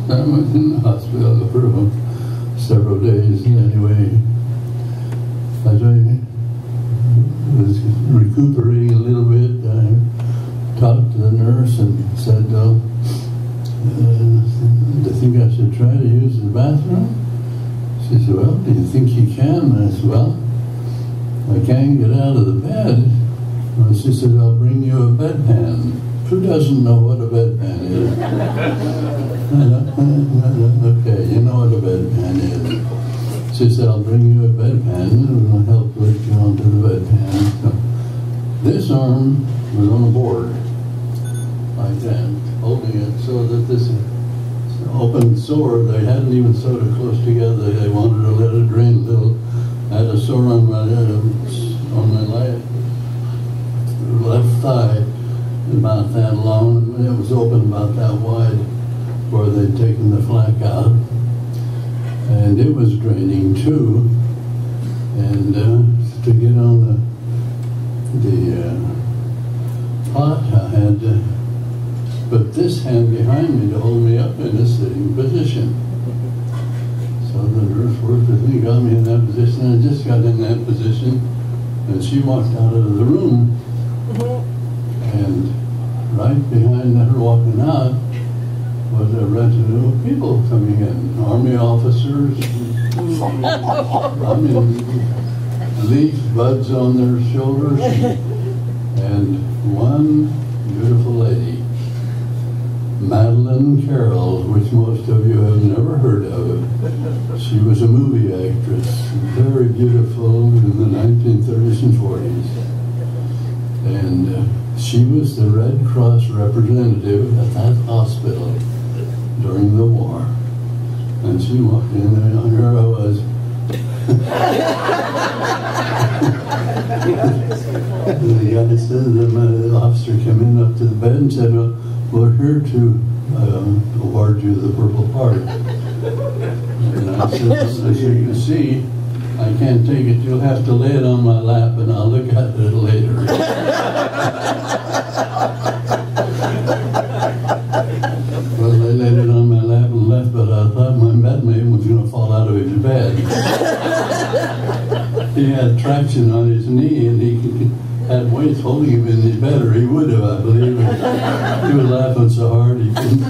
I was in the hospital for several days anyway. As I was recuperating a little bit, I talked to the nurse and said, do you think I should try to use the bathroom? She said, well, do you think you can? I said, well, I can't get out of the bed. She said, I'll bring you a bedpan. Who doesn't know what a bedpan is? Okay, you know what a bedpan is. She said, I'll bring you a bedpan and it'll help lift you onto the bedpan. So, this arm was on a board, like that, holding it so that this open sore, they hadn't even sewed it close together. They wanted to let it drain a little. I had a sore on my left thigh, about that long, and it was open about that wide where they'd taken the flak out. And it was draining too. And to get on the pot, I had to put this hand behind me to hold me up in a sitting position. So the nurse worked with me, got me in that position, and I just got in that position, and she walked out of the room. And right behind her walking out was a retinue of people coming in, Army officers, leaf buds on their shoulders, and one beautiful lady, Madeline Carroll, which most of you have never heard of. She was a movie actress, very beautiful in the 1930s and 40s. And she was the Red Cross representative at that hospital during the war. And she walked in there, and here I was. The guy said, the officer came in up to the bed and said, well, we're here to award you the Purple Heart. And I said, as you can see, I can't take it. You'll have to lay it on my lap and I'll look at it later. Well, they laid it on my lap and left, but I thought my bedmate was going to fall out of his bed. He had traction on his knee and he had weights holding him in his bed, or he would have, I believe. He was laughing so hard he couldn't.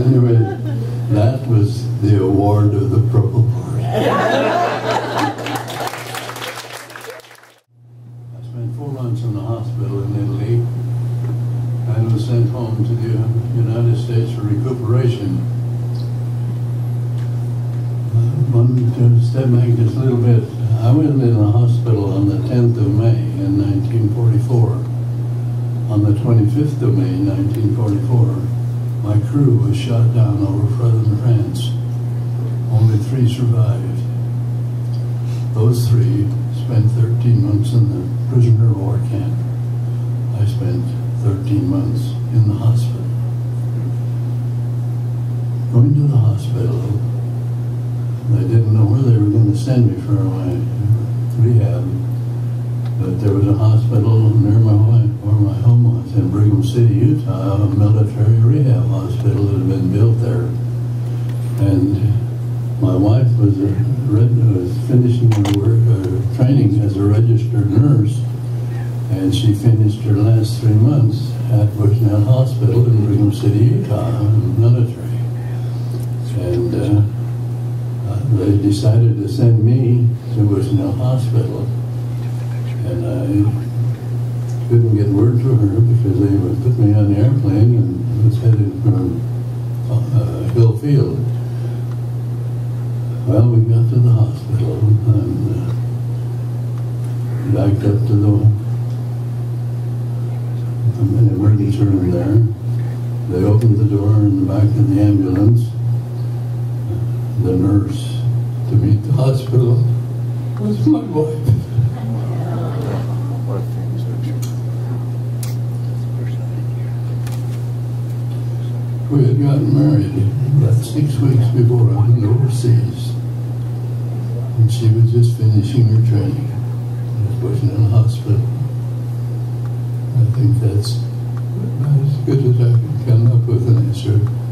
Anyway, that was the award of the Purple Heart. I spent 4 months in the hospital in Italy and was sent home to the United States for recuperation. To step back just a little bit, I went in the hospital on the 10th of May in 1944. On the 25th of May 1944, my crew was shot down over southern France. Only 3 survived. Those 3 spent 13 months in the prisoner of war camp. I spent 13 months in the hospital. Going to the hospital, they didn't know where they were going to send me for my rehab. But there was a hospital near where my home was in Brigham City, Utah, a military rehab hospital that had been built there. And my wife was finishing her training as a registered nurse, and she finished her last 3 months at Bushnell Hospital in Brigham City, Utah, military. And they decided to send me to Bushnell Hospital, and I couldn't get word to her because they would put me on the airplane and was headed from Hill Field. Well, we got to the hospital and backed up to the emergency room there. They opened the door in the back of the ambulance. The nurse to meet the hospital was my wife. We had gotten married about 6 weeks before I went overseas, and she was just finishing her training. I was working in a hospital. I think that's as good as I can come up with an answer.